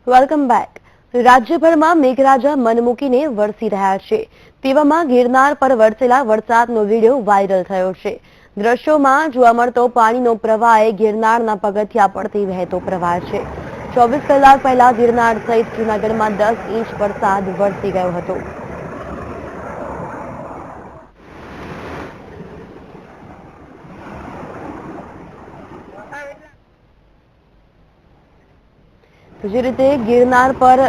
Welcome back. રાજ્યભરમાં મેઘરાજા મન મૂકીને વરસી રહ્યા છે। તેવામાં ગિરનાર પર વરસેલા વરસાદનો વિડીયો વાયરલ થયો છે। દ્રશ્યોમાં જોવા મળતો પાણીનો પ્રવાહ એ ગિરનારના પગથિયા પરથી વહેતો પ્રવાહ છે। 24 કલાક પહેલા ગિરનાર સહિત જૂનાગઢમાં 10 ઇંચ વરસાદ વરસી ગયો હતો। જે રીતે ગિરનાર પર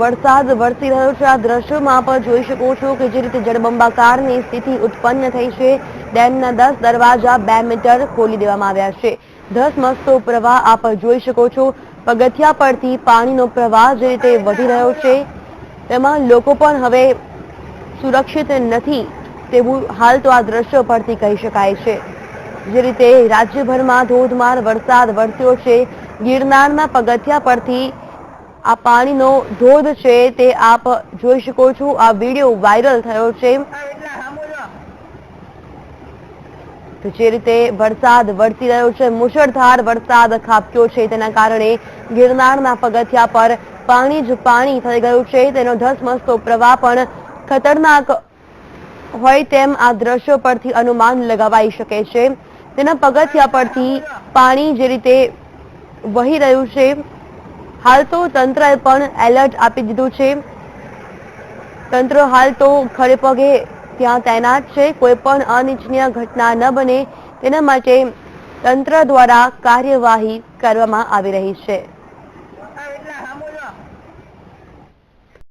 વરસાદ વરસી રહ્યો છે। આ દ્રશ્યોમાં આપ જોઈ શકો છો કે જે રીતે જળબંબાકારની સ્થિતિ ઉત્પન્ન થઈ છે। ડેમના 10 દરવાજા 2 મીટર ખોલી દેવામાં આવ્યા છે। ધસમસતો પ્રવાહ આપ જોઈ શકો છો। પગથિયા પરથી પાણીનો પ્રવાહ જે રીતે વધી રહ્યો છે તેમાં લોકો પણ હવે સુરક્ષિત નથી તેવું હાલ તો આ દ્રશ્યો પરથી કહી શકાય છે। જે રીતે રાજ્યભરમાં ધોધમાર વરસાદ વરસ્યો છે। ગિરનારના પગથિયા પરથી આ પાણીનો ધોધ છે તે આપ જોઈ શકો છો। આ વિડીયો વાયરલ થયો છે। તો જે રીતે વરસાદ વરસી રહ્યો છે, મુશળધાર વરસાદ ખાબક્યો છે, તેના કારણે ગિરનારના પગથિયા પર પાણી જ પાણી થઈ ગયું છે। તેનો ધસમસતો પ્રવાહ પણ ખતરનાક હોય તેમ આ દ્રશ્યો પરથી અનુમાન લગાવાઈ શકે છે। તેના પગથિયા પરથી પાણી જે રીતે વહી રહ્યું છે। હાલ તો તંત્રએ પણ એલર્ટ આપી દીધું છે। તંત્ર હાલ તો ખડેપગે ત્યાં તૈનાત છે। કોઈ પણ અનિચ્છનીય ઘટના ન બને તેના માટે તંત્ર દ્વારા કાર્યવાહી કરવામાં આવી રહી છે।